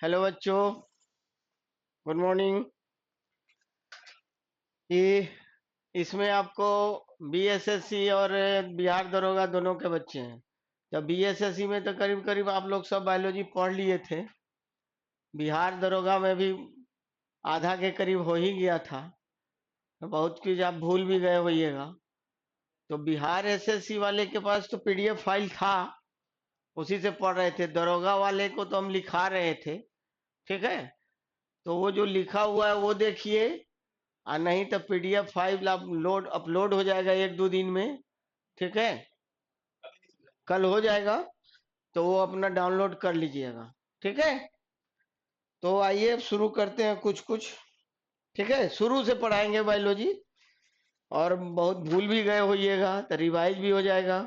Hello बच्चों, good morning. ये इसमें आपको बीएसएससी और बिहार दरोगा दोनों के बच्चे हैं। जब बीएसएससी में तो करीब करीब आप लोग सब बायोलॉजी पढ़ लिए थे। बिहार दरोगा में भी आधा के करीब हो ही गया था, तो बहुत कुछ आप भूल भी गए होइएगा। तो बिहार एसएससी वाले के पास तो पीडीएफ फाइल था, उसी से पढ़ रहे थे। दरोगा वाले को तो हम लिखा रहे थे, ठीक है। तो वो जो लिखा हुआ है वो देखिए, और नहीं तो पीडीएफ फाइल अपलोड हो जाएगा 1-2 दिन में, ठीक है। कल हो जाएगा, तो वो अपना डाउनलोड कर लीजिएगा, ठीक है। तो आइए अब शुरू करते हैं कुछ कुछ, ठीक है। शुरू से पढ़ाएंगे बायोलॉजी, और बहुत भूल भी गए होइएगा तो रिवाइज भी हो जाएगा।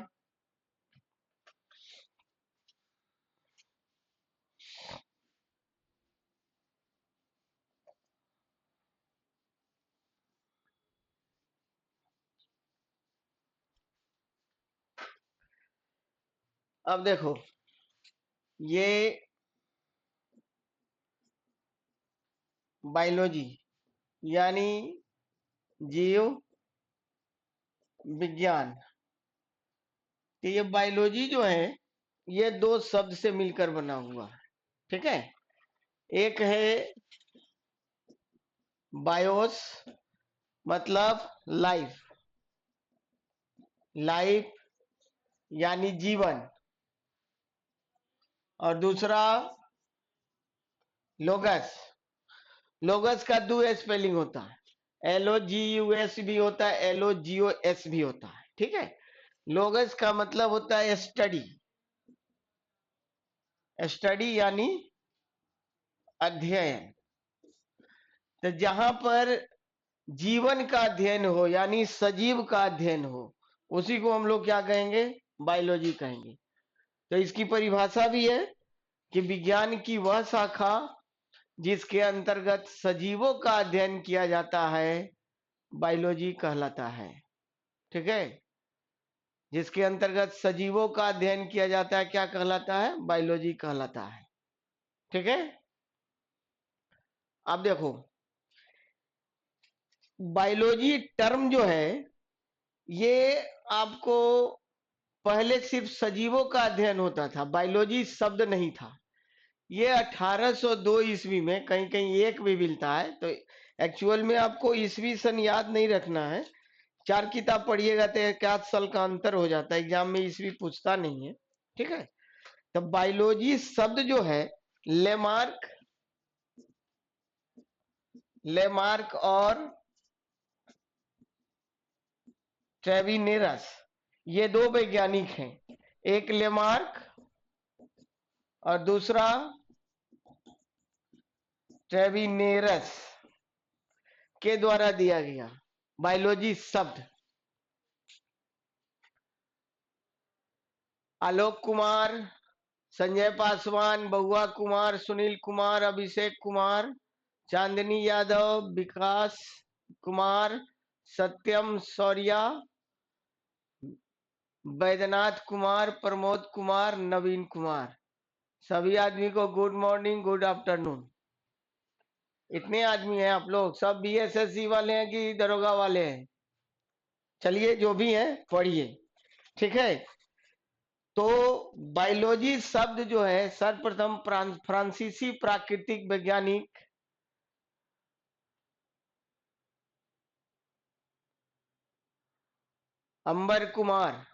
अब देखो, ये बायोलॉजी यानी जीव विज्ञान। तो ये बायोलॉजी जो है, ये दो शब्द से मिलकर बना हुआ है, ठीक है। एक है बायोस, मतलब लाइफ, लाइफ यानी जीवन। और दूसरा लोगस। लोगस का दो स्पेलिंग होता है, LOGUS भी होता है, LOGOS भी होता है, ठीक है। लोगस का मतलब होता है स्टडी। स्टडी यानी अध्ययन। तो जहां पर जीवन का अध्ययन हो यानी सजीव का अध्ययन हो, उसी को हम लोग क्या कहेंगे, बायोलॉजी कहेंगे। तो इसकी परिभाषा भी है कि विज्ञान की वह शाखा जिसके अंतर्गत सजीवों का अध्ययन किया जाता है, बायोलॉजी कहलाता है, ठीक है। जिसके अंतर्गत सजीवों का अध्ययन किया जाता है, क्या कहलाता है, बायोलॉजी कहलाता है, ठीक है। अब देखो, बायोलॉजी टर्म जो है, ये आपको पहले सिर्फ सजीवों का अध्ययन होता था, बायोलॉजी शब्द नहीं था। ये 1802 ईस्वी में कहीं कहीं एक भी मिलता है, तो एक्चुअल में आपको ईस्वी सन याद नहीं रखना है। 4 किताब पढ़िएगा तो 1 साल का अंतर हो जाता है, एग्जाम में ईस्वी पूछता नहीं है, ठीक है। तो बायोलॉजी शब्द जो है, लेमार्क, लेमार्क और ट्रेविनेरस, ये दो वैज्ञानिक हैं। एक लेमार्क और दूसरा ट्रेविनेरस के द्वारा दिया गया बायोलॉजी शब्द। आलोक कुमार, संजय पासवान, बहुआ कुमार, सुनील कुमार, अभिषेक कुमार, चांदनी यादव, विकास कुमार, सत्यम शौर्या, बैद्यनाथ कुमार, प्रमोद कुमार, नवीन कुमार। सभी आदमी को गुड मॉर्निंग, गुड आफ्टरनून। इतने आदमी हैं आप लोग, सब बीएसएससी वाले हैं कि दरोगा वाले हैं? चलिए, जो भी हैं पढ़िए, ठीक है। तो बायोलॉजी शब्द जो है, सर्वप्रथम फ्रांसीसी प्राकृतिक वैज्ञानिक अंबर कुमार,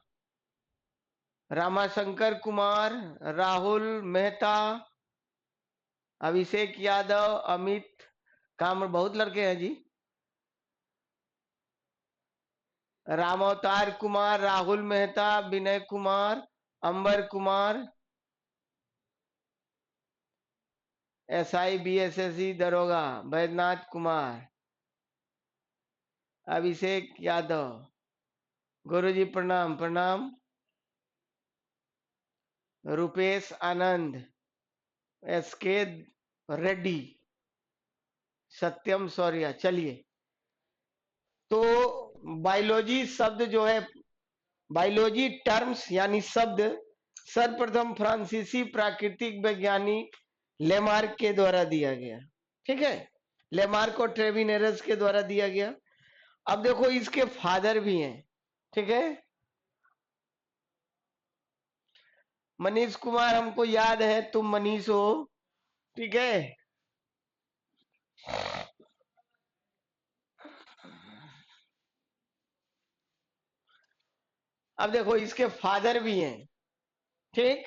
रामाशंकर कुमार, राहुल मेहता, अभिषेक यादव, अमित कामर, बहुत लड़के हैं जी। राम अवतार कुमार, राहुल मेहता, विनय कुमार, अंबर कुमार, SI BSSC दरोगा बैद्यनाथ कुमार, अभिषेक यादव। गुरुजी प्रणाम प्रणाम। रुपेश आनंद, SK रेड्डी, सत्यम शौर्य। चलिए, तो बायोलॉजी शब्द जो है, बायोलॉजी टर्म्स यानी शब्द, सर्वप्रथम फ्रांसीसी प्राकृतिक वैज्ञानिक लेमार्क के द्वारा दिया गया। ठीक है, लेमार्क और ट्रेविनेरस के द्वारा दिया गया। अब देखो इसके फादर भी हैं। ठीक है, मनीष कुमार हमको याद है, तुम मनीष हो। ठीक है, अब देखो इसके फादर भी हैं। ठीक,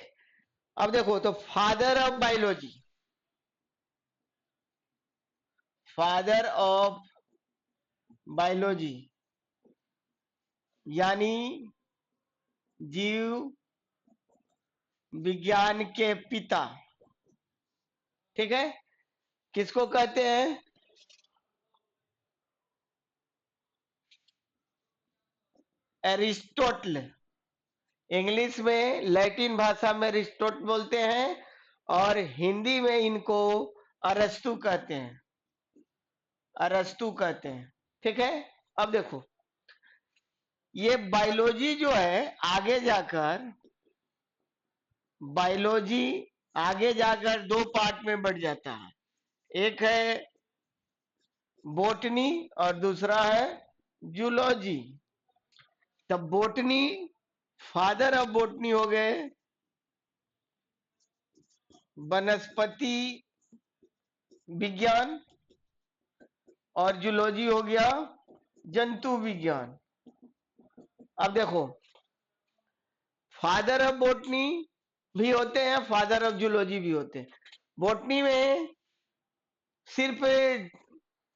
अब देखो तो father of biology, father of biology यानी जीव विज्ञान के पिता। ठीक है, किसको कहते हैं? एरिस्टोटल। इंग्लिश में, लैटिन भाषा में एरिस्टोटल बोलते हैं और हिंदी में इनको अरस्तु कहते हैं, अरस्तु कहते हैं। ठीक है, अब देखो ये बायोलॉजी जो है आगे जाकर, बायोलॉजी आगे जाकर दो पार्ट में बढ़ जाता है। एक है बोटनी और दूसरा है जूलॉजी। तब बोटनी, फादर ऑफ बोटनी हो गए वनस्पति विज्ञान और जूलॉजी हो गया जंतु विज्ञान। अब देखो फादर ऑफ बोटनी भी होते हैं, फादर ऑफ जूलॉजी भी होते हैं। बोटनी में सिर्फ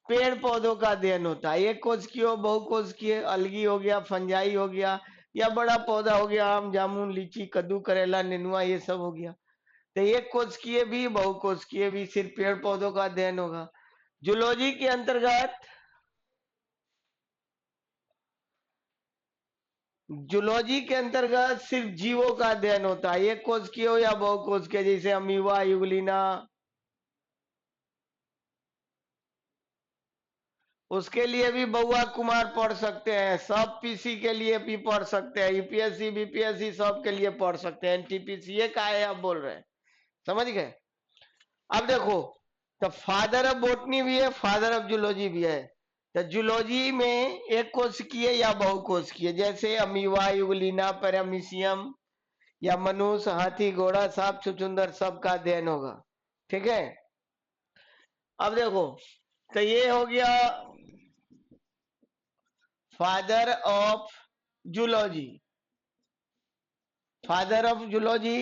पेड़ पौधों का अध्ययन होता है, एक कोशिकीय हो, बहुकोशिकीय, अलगी हो गया, फंजाई हो गया, या बड़ा पौधा हो गया, आम जामुन लीची कद्दू करेला नेनुआ ये सब हो गया। तो एक कोशिकीय भी बहुकोशिकीय भी, सिर्फ पेड़ पौधों का अध्ययन होगा। जूलॉजी के अंतर्गत, जूलॉजी के अंतर्गत सिर्फ जीवों का अध्ययन होता है, एक कोशिकीय हो या बहुकोशिकीय, जैसे अमीबा, यूग्लिना। उसके लिए भी बउआ कुमार पढ़ सकते हैं, सब पीसी के लिए भी पढ़ सकते हैं, यूपीएससी बीपीएससी सब के लिए पढ़ सकते हैं। एनटीपीसी ये का है आप बोल रहे हैं, समझ गए? अब देखो तो फादर ऑफ बोटनी भी है, फादर ऑफ जूलॉजी भी है। तो जूलॉजी में एक कोशिकीय या बहुकोशिकीय, जैसे अमीबा, यूग्लिना, पैरामीशियम या मनुष्य, हाथी, घोड़ा, सांप, छुछुंदर सब का अध्ययन होगा। ठीक है, अब देखो तो ये हो गया father of zoology. Father of zoology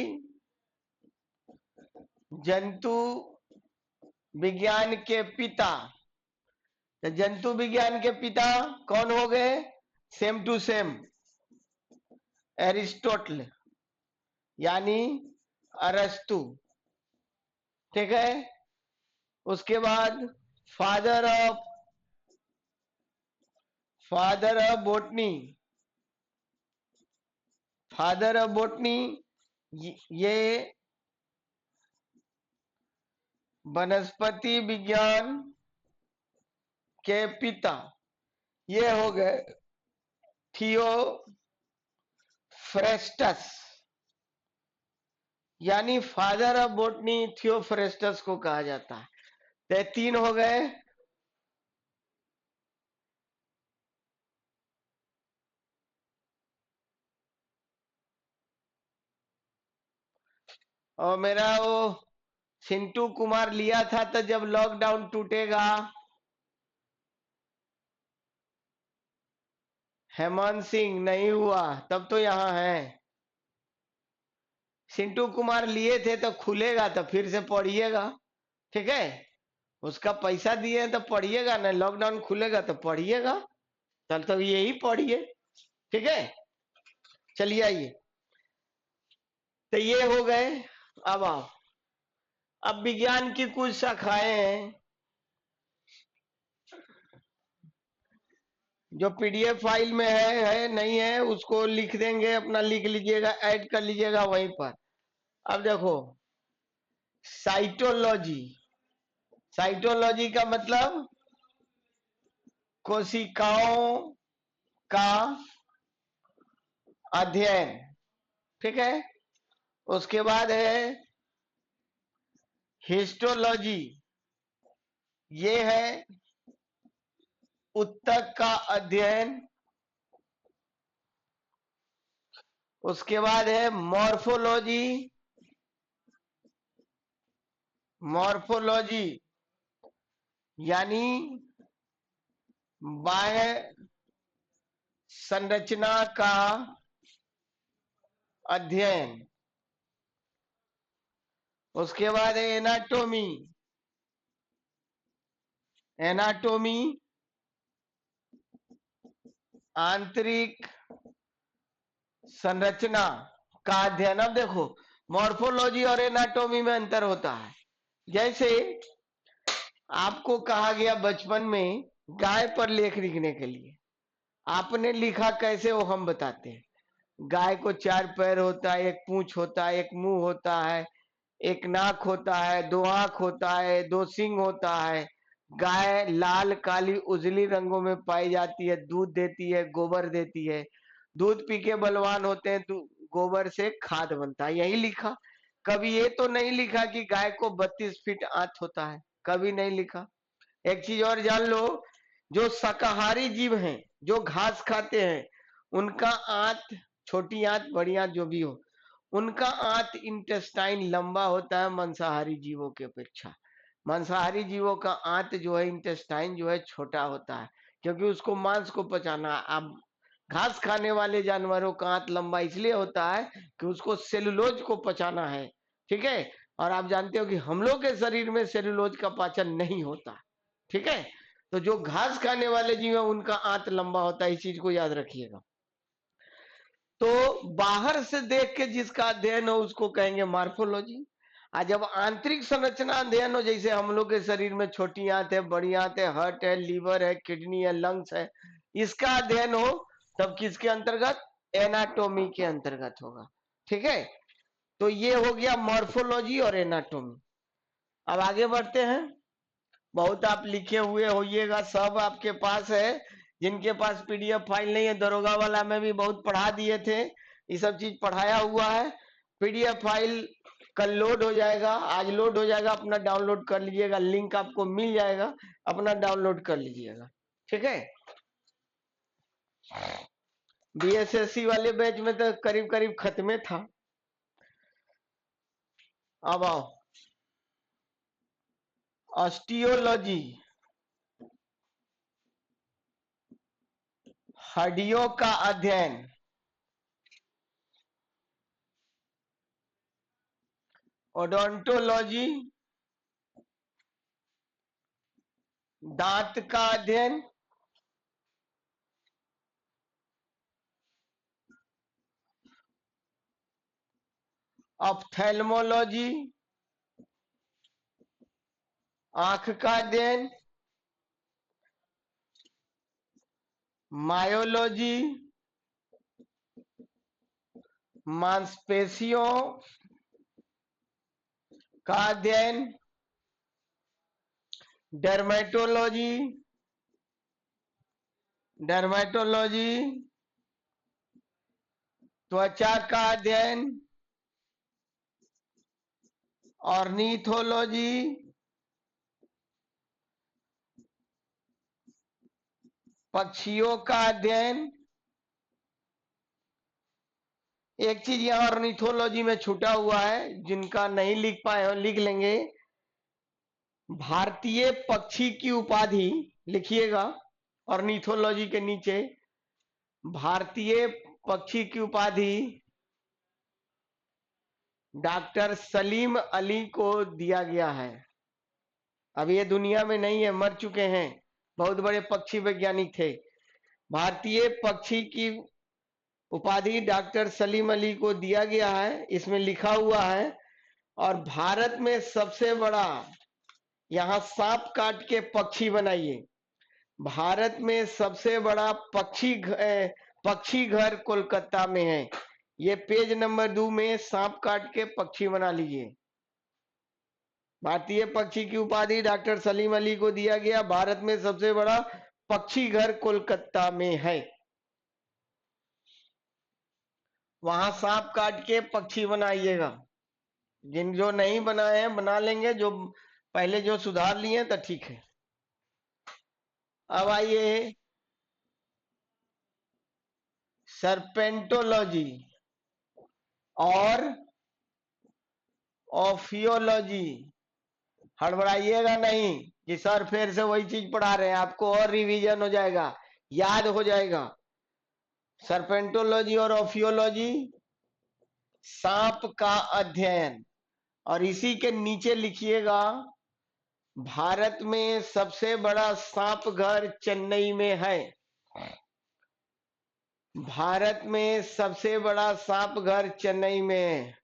जंतु विज्ञान के पिता। तो जंतु विज्ञान के पिता कौन हो गए? सेम टू सेम एरिस्टोटल यानी अरस्तु। ठीक है, उसके बाद father of, father of botany, father of botany ये वनस्पति विज्ञान के पिता, ये हो गए थियोफ्रेस्टस, यानी फादर ऑफ बोटनी थियोफ्रेस्टस को कहा जाता है। तो तीन हो गए। और मेरा वो सिंटू कुमार लिया था, तो जब लॉकडाउन टूटेगा, हेमंत सिंह नहीं हुआ तब तो यहाँ है। सिंटू कुमार लिए थे तो खुलेगा तो फिर से पढ़िएगा। ठीक है, उसका पैसा दिए तो पढ़िएगा, ना लॉकडाउन खुलेगा तो पढ़िएगा। चल तो यही पढ़िए। ठीक है, चलिए आइए, तो ये हो गए। अब आओ, अब विज्ञान की कुछ शाखाएं हैं जो पीडीएफ फाइल में है नहीं है उसको लिख देंगे, अपना लिख लीजिएगा, ऐड कर लीजिएगा वहीं पर। अब देखो साइटोलॉजी, साइटोलॉजी का मतलब कोशिकाओं का अध्ययन। ठीक है, उसके बाद है हिस्टोलॉजी ये है ऊतक का अध्ययन। उसके बाद है मॉर्फोलॉजी। मॉर्फोलॉजी यानी बाह्य संरचना का अध्ययन। उसके बाद है एनाटोमी। एनाटोमी आंतरिक संरचना का अध्ययन। अब देखो मॉर्फोलॉजी और एनाटोमी में अंतर होता है। जैसे आपको कहा गया बचपन में गाय पर लेख लिखने के लिए, आपने लिखा कैसे वो हम बताते हैं। गाय को 4 पैर होता है, एक पूंछ होता है, एक मुंह होता है, एक नाक होता है, 2 आंख होता है, 2 सींग होता है। गाय लाल काली उजली रंगों में पाई जाती है, दूध देती है, गोबर देती है। दूध पी के बलवान होते हैं, गोबर से खाद बनता है, यही लिखा। कभी ये तो नहीं लिखा कि गाय को 32 फीट आंत होता है, कभी नहीं लिखा। एक चीज और जान लो, जो शाकाहारी जीव हैं, जो घास खाते हैं, उनका आंत, छोटी आंत बड़ी आंत जो भी हो, उनका आंत इंटेस्टाइन लंबा होता है मांसाहारी जीवों की अपेक्षा। मांसाहारी जीवों का आंत जो है, इंटेस्टाइन जो है छोटा होता है, क्योंकि उसको मांस को पचाना। अब घास खाने वाले जानवरों का आंत लंबा इसलिए होता है कि उसको सेलुलोज को पचाना है, ठीक है। और आप जानते हो कि हम लोग के शरीर में सेलुलोज का पाचन नहीं होता, ठीक है। तो जो घास खाने वाले जीव है उनका आंत लंबा होता है, इस चीज को याद रखिएगा। तो बाहर से देख के जिसका अध्ययन हो उसको कहेंगे मार्फोलॉजी। आज जब आंतरिक संरचना अध्ययन हो, जैसे हम लोग के शरीर में छोटी आंत है, बड़ी आंत है, हार्ट है, लीवर है, किडनी है, लंग्स है, इसका अध्ययन हो तब किसके अंतर्गत? एनाटोमी के अंतर्गत होगा, ठीक है। तो ये हो गया मॉर्फोलॉजी और एनाटोमी। अब आगे बढ़ते हैं। बहुत आप लिखे हुए होइएगा, सब आपके पास है। जिनके पास पीडीएफ फाइल नहीं है, दरोगा वाला में भी बहुत पढ़ा दिए थे, ये सब चीज पढ़ाया हुआ है। पीडीएफ फाइल कल लोड हो जाएगा, आज लोड हो जाएगा, अपना डाउनलोड कर लीजिएगा, लिंक आपको मिल जाएगा, अपना डाउनलोड कर लीजिएगा, ठीक है। बीएसएससी वाले बैच में तो करीब करीब खत्मे था। अब आओ ऑस्टियोलॉजी, हड्डियों का अध्ययन। ओडोंटोलॉजी दांत का अध्ययन। ऑप्थेल्मोलॉजी आंख का अध्ययन। मायोलॉजी मांसपेशियों का अध्ययन। डर्मेटोलॉजी डर्मेटोलॉजी त्वचा का अध्ययन। ऑर्निथोलॉजी पक्षियों का अध्ययन। एक चीज यहाँ ऑर्निथोलॉजी में छूटा हुआ है, जिनका नहीं लिख पाए हो लिख लेंगे। भारतीय पक्षी की उपाधि लिखिएगा ऑर्निथोलॉजी के नीचे। भारतीय पक्षी की उपाधि डॉक्टर सलीम अली को दिया गया है। अब ये दुनिया में नहीं है, मर चुके हैं, बहुत बड़े पक्षी वैज्ञानिक थे। भारतीय पक्षी की उपाधि डॉक्टर सलीम अली को दिया गया है, इसमें लिखा हुआ है। और भारत में सबसे बड़ा, यहाँ सांप काट के पक्षी बनाइए। भारत में सबसे बड़ा पक्षी घर कोलकाता में है। ये पेज नंबर 2 में सांप काट के पक्षी बना लीजिए। भारतीय पक्षी की उपाधि डॉक्टर सलीम अली को दिया गया। भारत में सबसे बड़ा पक्षी घर कोलकाता में है, वहां सांप काट के पक्षी बनाइएगा। जिन जो नहीं बनाए हैं बना लेंगे, जो पहले जो सुधार लिए तो ठीक है। अब आइए सर्पेंटोलॉजी और ऑफियोलॉजी। हड़बड़ाइएगा नहीं कि सर फिर से वही चीज पढ़ा रहे हैं, आपको और रिवीजन हो जाएगा, याद हो जाएगा। सर्पेंटोलॉजी और ऑफियोलॉजी, सांप का अध्ययन। और इसी के नीचे लिखिएगा, भारत में सबसे बड़ा सांप घर चेन्नई में है। भारत में सबसे बड़ा सांप घर चेन्नई में है।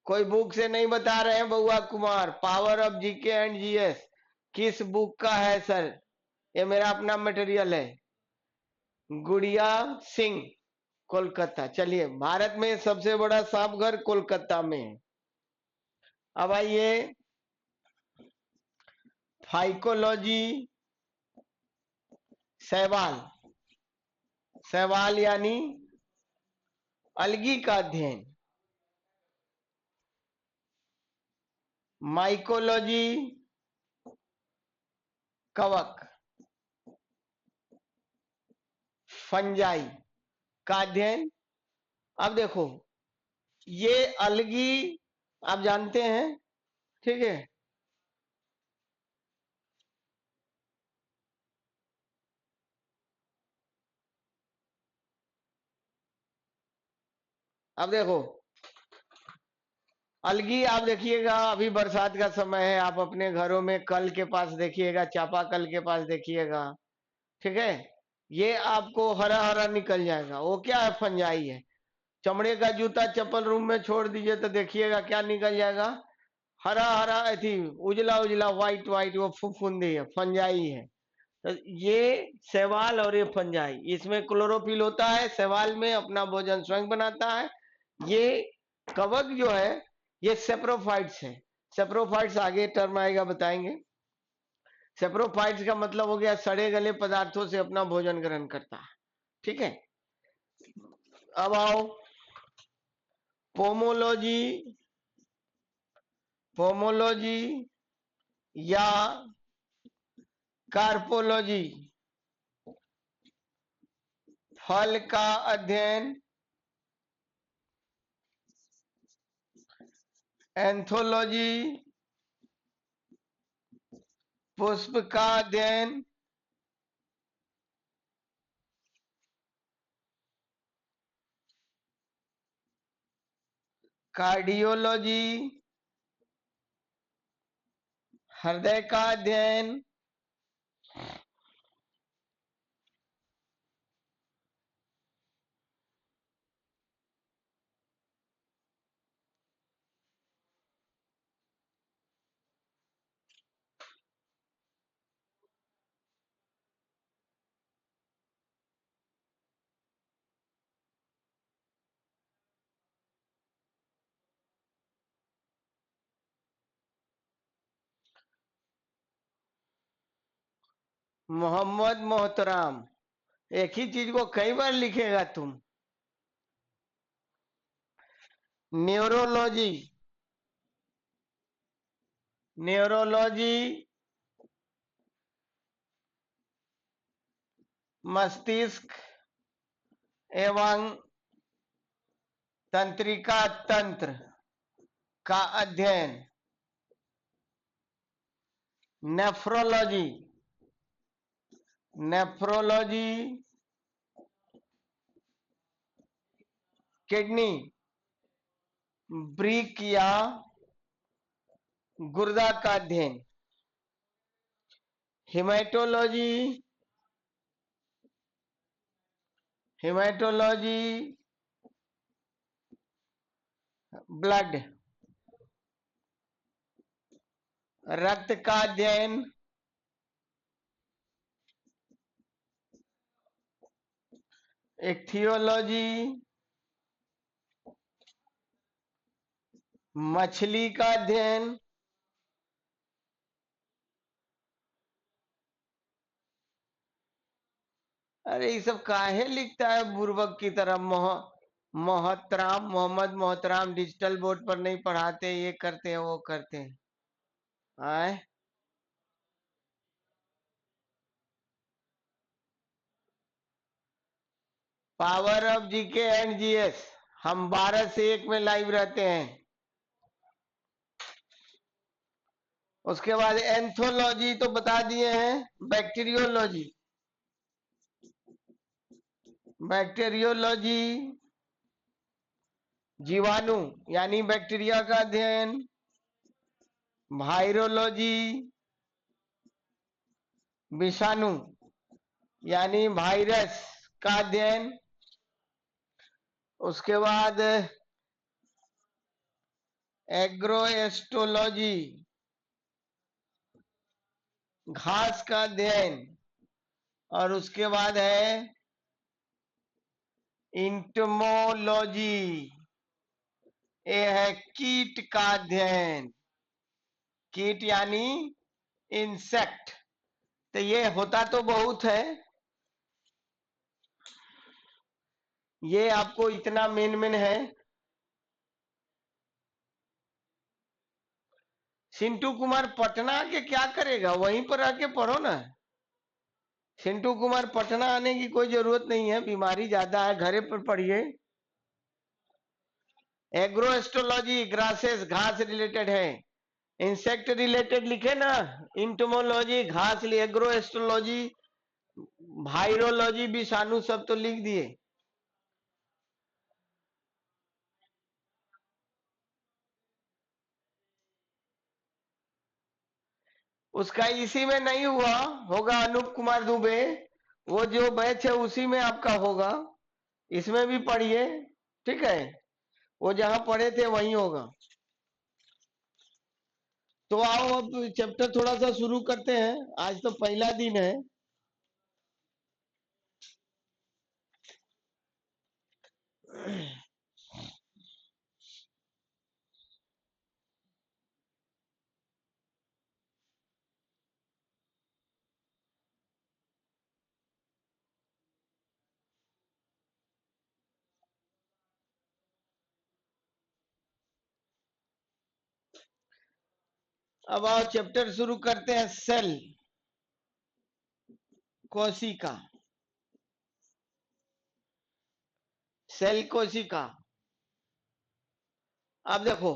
कोई बुक से नहीं बता रहे हैं बउआ Kumar, power of GK and GS किस बुक का है सर? ये मेरा अपना मटेरियल है, गुड़िया सिंह, कोलकाता। चलिए, भारत में सबसे बड़ा सांप घर कोलकाता में है। अब आइए फाइकोलॉजी, शैवाल। शैवाल यानी अलगी का अध्ययन। माइकोलॉजी, कवक। फंजाई का अध्ययन। अब देखो, ये अलगी आप जानते हैं, ठीक है। अब देखो, अलगी आप देखिएगा, अभी बरसात का समय है, आप अपने घरों में कल के पास देखिएगा, चापाकल के पास देखिएगा, ठीक है। ये आपको हरा हरा निकल जाएगा, वो क्या है? फंजाई है। चमड़े का जूता चप्पल रूम में छोड़ दीजिए तो देखिएगा क्या निकल जाएगा, हरा हरा थी, उजला उजला, व्हाइट व्हाइट, वो फुफुंदी है, फंजाई है। तो ये शैवाल और ये फंजाई, इसमें क्लोरोफिल होता है, शैवाल में अपना भोजन स्वयं बनाता है। ये कवक जो है ये सेप्रोफाइट्स है। सेप्रोफाइट्स आगे टर्म आएगा बताएंगे। सेप्रोफाइट्स का मतलब हो गया सड़े गले पदार्थों से अपना भोजन ग्रहण करता है, ठीक है। अब आओ पोमोलॉजी। पोमोलॉजी या कार्पोलॉजी, फल का अध्ययन। एंथोलॉजी, पुष्प का अध्ययन। कार्डियोलॉजी, हृदय का अध्ययन। मोहम्मद मोहतराम, एक ही चीज को कई बार लिखेगा तुम। न्यूरोलॉजी, न्यूरोलॉजी मस्तिष्क एवं तंत्रिका तंत्र का अध्ययन। नेफ्रोलॉजी, नेफ्रोलॉजी किडनी, ब्रिक या गुर्दा का अध्ययन। हिमेटोलॉजी, हिमेटोलॉजी ब्लड, रक्त का अध्ययन। इक्थियोलॉजी मछली का अध्ययन। अरे ये सब काहे लिखता है बुर्बक की तरह? मोहतराम, मोहम्मद मोहतराम डिजिटल बोर्ड पर नहीं पढ़ाते, ये करते हैं वो करते हैं। आए, power of GK and GS, हम 12 से 1 में लाइव रहते हैं। उसके बाद एंथोलॉजी तो बता दिए हैं। बैक्टीरियोलॉजी, बैक्टीरियोलॉजी जीवाणु यानी बैक्टीरिया का अध्ययन। वायरोलॉजी विषाणु यानी वायरस का अध्ययन। उसके बाद एग्रोएस्ट्रोलॉजी घास का अध्ययन। और उसके बाद है इंटमोलॉजी, ये है कीट का अध्ययन। कीट यानी इंसेक्ट। तो ये होता तो बहुत है, ये आपको इतना मेन मेन है। सिंटू कुमार पटना के क्या करेगा, वहीं पर आके पढ़ो ना। सिंटू कुमार पटना आने की कोई जरूरत नहीं है, बीमारी ज्यादा है, घरे पर पढ़िए। एग्रोएस्ट्रोलॉजी ग्रासेस घास रिलेटेड है, इंसेक्ट रिलेटेड लिखे ना। इंटोमोलॉजी घास, एग्रोएस्ट्रोलॉजी वायरोलॉजी विषाणु, सब तो लिख दिए। उसका इसी में नहीं हुआ होगा, अनूप कुमार दुबे, वो जो बैच है उसी में आपका होगा, इसमें भी पढ़िए, ठीक है। वो जहां पढ़े थे वहीं होगा। तो आओ अब चैप्टर थोड़ा सा शुरू करते हैं, आज तो पहला दिन है। अब आओ चैप्टर शुरू करते हैं। सेल, कोशिका, सेल कोशिका। अब देखो,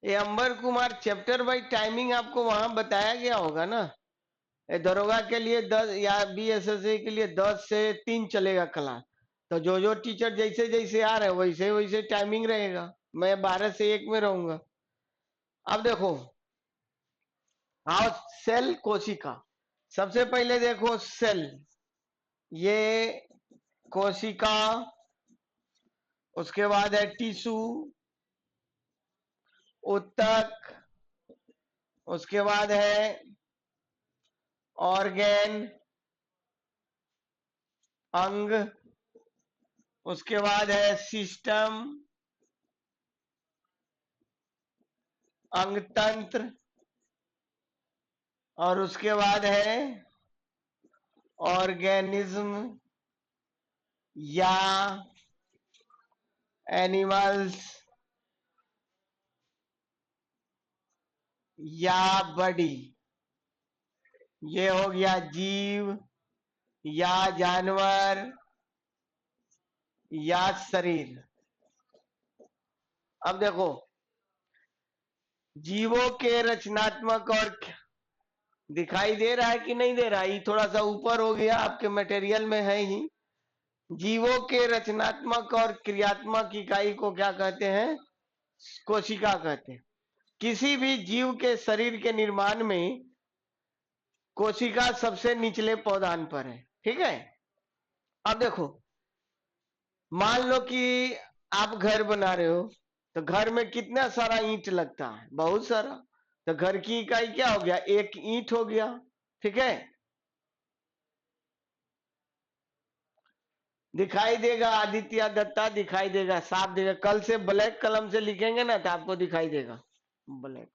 ये अंबर कुमार चैप्टर बाई टाइमिंग आपको वहां बताया गया होगा ना। ये दरोगा के लिए 10 या बीएसएससी के लिए 10 से 3 चलेगा क्लास। तो जो जो टीचर जैसे जैसे आ रहे हैं वैसे वैसे टाइमिंग रहेगा। मैं 12 से 1 में रहूंगा। अब देखो, आओ सेल कोशिका। सबसे पहले देखो सेल, ये कोशिका, उसके बाद है टिश्यू, उत्तक, उसके बाद है ऑर्गेन, अंग, उसके बाद है सिस्टम, अंग तंत्र, और उसके बाद है ऑर्गेनिज्म या एनिमल्स या बॉडी। ये हो गया जीव या जानवर या शरीर। अब देखो, जीवों के रचनात्मक और दिखाई दे रहा है कि नहीं दे रहा है, ये थोड़ा सा ऊपर हो गया, आपके मटेरियल में है ही। जीवों के रचनात्मक और क्रियात्मक इकाई को क्या कहते हैं? कोशिका कहते हैं। किसी भी जीव के शरीर के निर्माण में कोशिका सबसे निचले पौधान पर है, ठीक है। अब देखो, मान लो कि आप घर बना रहे हो, तो घर में कितना सारा ईंट लगता है, बहुत सारा। तो घर की इकाई क्या हो गया? एक ईंट हो गया, ठीक है। दिखाई देगा, आदित्य दत्ता दिखाई देगा, साफ देगा। कल से ब्लैक कलम से लिखेंगे ना तो आपको दिखाई देगा, ब्लैक,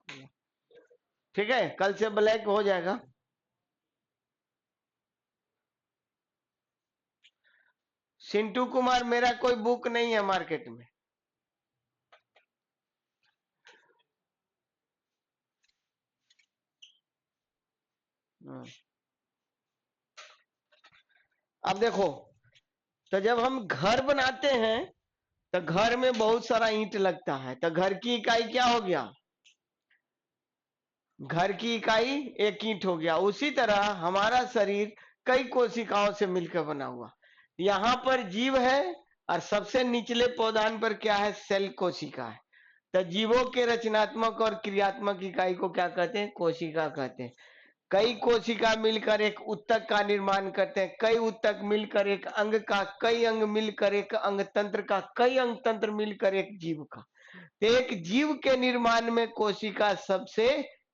ठीक है, कल से ब्लैक हो जाएगा। सिंटू कुमार, मेरा कोई बुक नहीं है मार्केट में। हाँ। अब देखो, तो जब हम घर बनाते हैं तो घर में बहुत सारा ईंट लगता है, तो घर की इकाई क्या हो गया? घर की इकाई एक ईंट हो गया। उसी तरह हमारा शरीर कई कोशिकाओं से मिलकर बना हुआ। यहाँ पर जीव है और सबसे निचले पौधान पर क्या है? सेल कोशिका है। तो जीवों के रचनात्मक और क्रियात्मक इकाई को क्या कहते हैं? कोशिका कहते हैं। कई कोशिका मिलकर एक उत्तक का निर्माण करते हैं, कई उत्तक मिलकर एक अंग का, कई अंग मिलकर एक अंग तंत्र का, कई अंग तंत्र मिलकर एक जीव का। तो एक जीव के निर्माण में कोशिका सबसे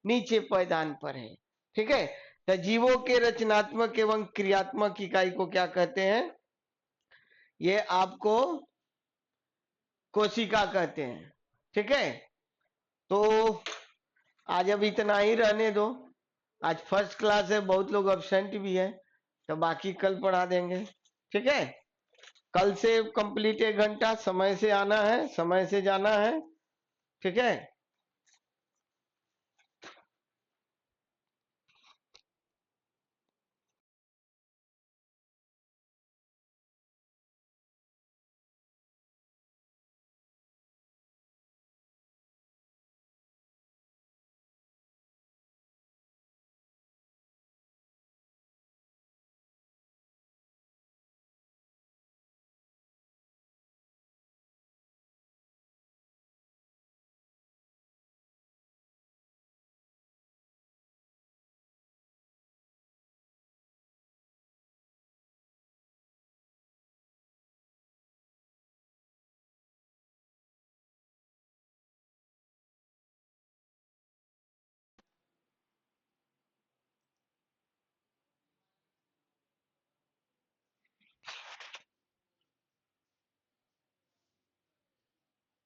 नीचे पायदान पर है। ठीक है, तो जीवों के रचनात्मक एवं क्रियात्मक इकाई को क्या कहते हैं? ये आपको कोशिका कहते हैं। ठीक है, तो आज अब इतना ही रहने दो। आज फर्स्ट क्लास है, बहुत लोग अब्सेंट भी है, तो बाकी कल पढ़ा देंगे। ठीक है, कल से कंप्लीट 1 घंटा समय से आना है, समय से जाना है। ठीक है,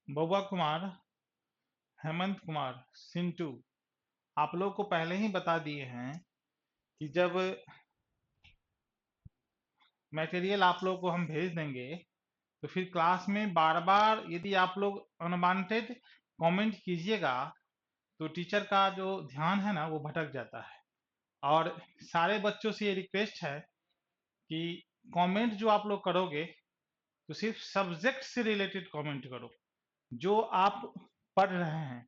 बउआ कुमार, हेमंत कुमार, सिंटू, आप लोग को पहले ही बता दिए हैं कि जब मटेरियल आप लोग को हम भेज देंगे तो फिर क्लास में बार बार यदि आप लोग अनवांटेड कमेंट कीजिएगा तो टीचर का जो ध्यान है ना वो भटक जाता है। और सारे बच्चों से ये रिक्वेस्ट है कि कमेंट जो आप लोग करोगे तो सिर्फ सब्जेक्ट से रिलेटेड कमेंट करो, जो आप पढ़ रहे हैं,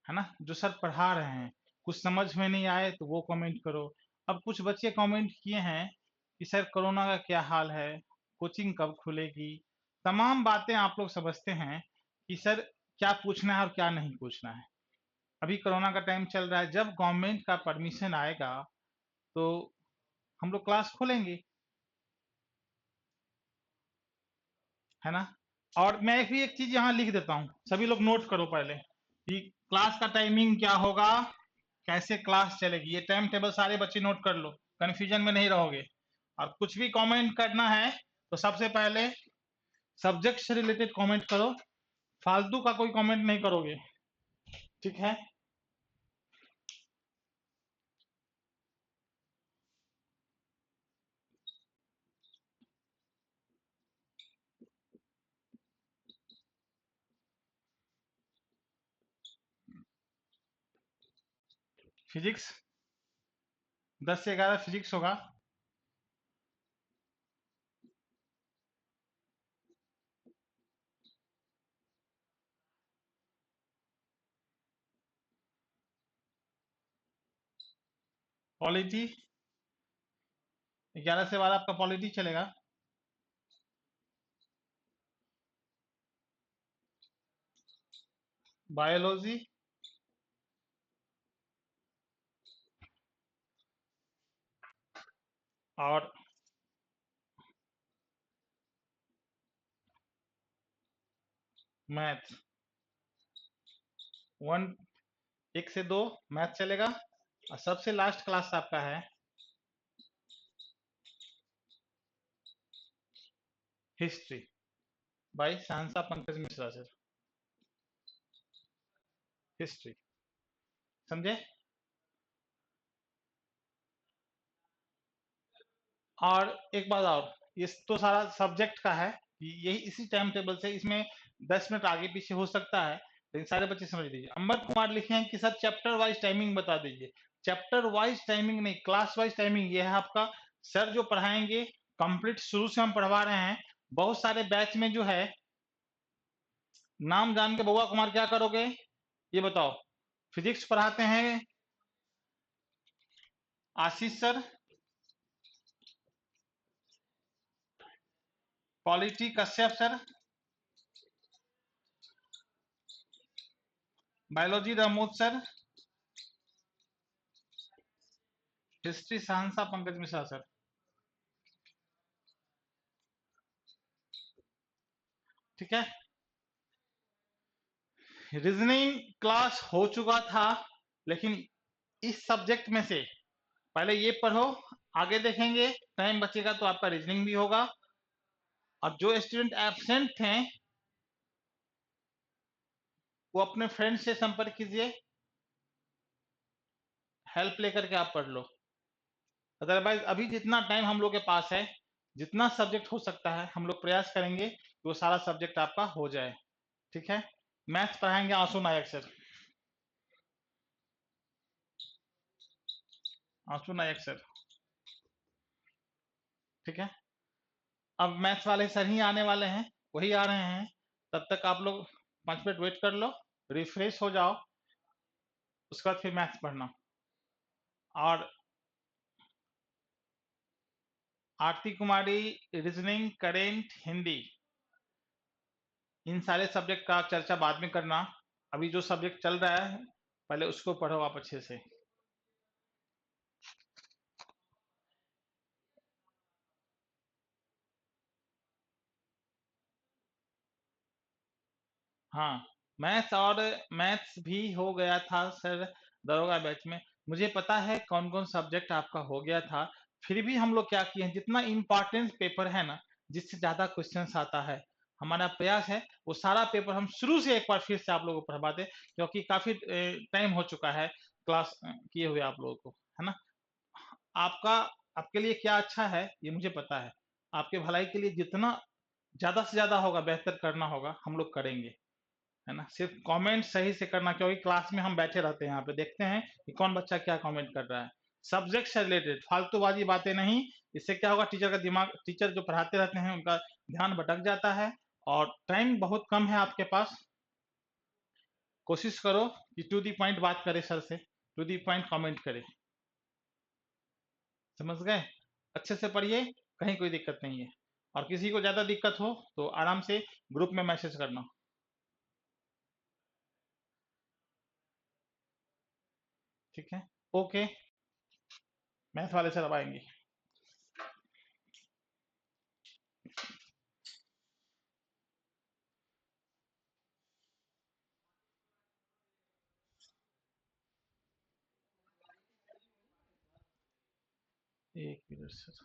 है ना, जो सर पढ़ा रहे हैं। कुछ समझ में नहीं आए तो वो कमेंट करो। अब कुछ बच्चे कमेंट किए हैं कि सर कोरोना का क्या हाल है, कोचिंग कब खुलेगी, तमाम बातें आप लोग समझते हैं कि सर क्या पूछना है और क्या नहीं पूछना है। अभी कोरोना का टाइम चल रहा है, जब गवर्नमेंट का परमिशन आएगा तो हम लोग क्लास खोलेंगे, है ना। और मैं भी एक चीज यहाँ लिख देता हूँ, सभी लोग नोट करो पहले कि क्लास का टाइमिंग क्या होगा, कैसे क्लास चलेगी। ये टाइम टेबल सारे बच्चे नोट कर लो, कंफ्यूजन में नहीं रहोगे। और कुछ भी कमेंट करना है तो सबसे पहले सब्जेक्ट से रिलेटेड कमेंट करो, फालतू का कोई कमेंट नहीं करोगे, ठीक है। फिजिक्स 10 से 11 फिजिक्स होगा। पॉलिटी 11 से 12 आपका पॉलिटी चलेगा। बायोलॉजी और मैथ 1 से 2 मैथ चलेगा। और सबसे लास्ट क्लास आपका है हिस्ट्री बाई सहनसा पंकज मिश्रा सर। हिस्ट्री, समझे। और एक बात और, ये तो सारा सब्जेक्ट का है, यही इसी टाइम टेबल से इसमें 10 मिनट आगे पीछे हो सकता है, लेकिन सारे बच्चे समझ लीजिए। अंबर कुमार लिखे हैं कि सर चैप्टर वाइज टाइमिंग बता दीजिए। चैप्टर वाइज टाइमिंग नहीं, क्लास वाइज टाइमिंग ये है आपका। सर जो पढ़ाएंगे कंप्लीट शुरू से हम पढ़वा रहे हैं। बहुत सारे बैच में जो है नाम जान के बउआ कुमार क्या करोगे ये बताओ। फिजिक्स पढ़ाते हैं Ashish sir, polity Kashyap sir, biology रामोद सर, हिस्ट्री सहनसा पंकज मिश्रा सर। ठीक है, रीजनिंग क्लास हो चुका था, लेकिन इस सब्जेक्ट में से पहले ये पढ़ो, आगे देखेंगे, टाइम बचेगा तो आपका रीजनिंग भी होगा। और जो स्टूडेंट एब्सेंट थे वो अपने फ्रेंड से संपर्क कीजिए, हेल्प लेकर के आप पढ़ लो। अदरवाइज अभी जितना टाइम हम लोग के पास है, जितना सब्जेक्ट हो सकता है हम लोग प्रयास करेंगे कि वो सारा सब्जेक्ट आपका हो जाए। ठीक है, मैथ्स पढ़ाएंगे आंसू नायक सर। आंसू नायक सर, ठीक है। अब मैथ्स वाले सर ही आने वाले हैं, वही आ रहे हैं, तब तक आप लोग 5 मिनट वेट कर लो, रिफ्रेश हो जाओ, उसके बाद फिर मैथ्स पढ़ना। और आरती कुमारी रीजनिंग, करेंट, हिंदी, इन सारे सब्जेक्ट का चर्चा बाद में करना। अभी जो सब्जेक्ट चल रहा है पहले उसको पढ़ो आप अच्छे से। हाँ, मैथ्स और मैथ्स भी हो गया था सर दरोगा बैच में। मुझे पता है कौन कौन सब्जेक्ट आपका हो गया था, फिर भी हम लोग क्या किए हैं, जितना इम्पोर्टेंट पेपर है ना, जिससे ज्यादा क्वेश्चंस आता है, हमारा प्रयास है वो सारा पेपर हम शुरू से एक बार फिर से आप लोगों को पढ़वा दें, क्योंकि काफी टाइम हो चुका है क्लास किए हुए आप लोगों को, है ना। आपका, आपके लिए क्या अच्छा है ये मुझे पता है, आपके भलाई के लिए जितना ज्यादा से ज्यादा होगा बेहतर करना होगा, हम लोग करेंगे, है ना। सिर्फ कमेंट सही से करना, क्योंकि क्लास में हम बैठे रहते हैं यहाँ पे, देखते हैं कि कौन बच्चा क्या कमेंट कर रहा है। सब्जेक्ट से रिलेटेड फालतूबाजी बातें नहीं, इससे क्या होगा, टीचर का दिमाग, टीचर जो पढ़ाते रहते हैं उनका ध्यान भटक जाता है, और टाइम बहुत कम है आपके पास। कोशिश करो कि टू दी पॉइंट बात करे सर से, टू दी पॉइंट कमेंट करे, समझ गए। अच्छे से पढ़िए, कहीं कोई दिक्कत नहीं है। और किसी को ज्यादा दिक्कत हो तो आराम से ग्रुप में मैसेज करना। ठीक है, ओके। मैथ वाले सर अब आएंगे। एक मिनट सर।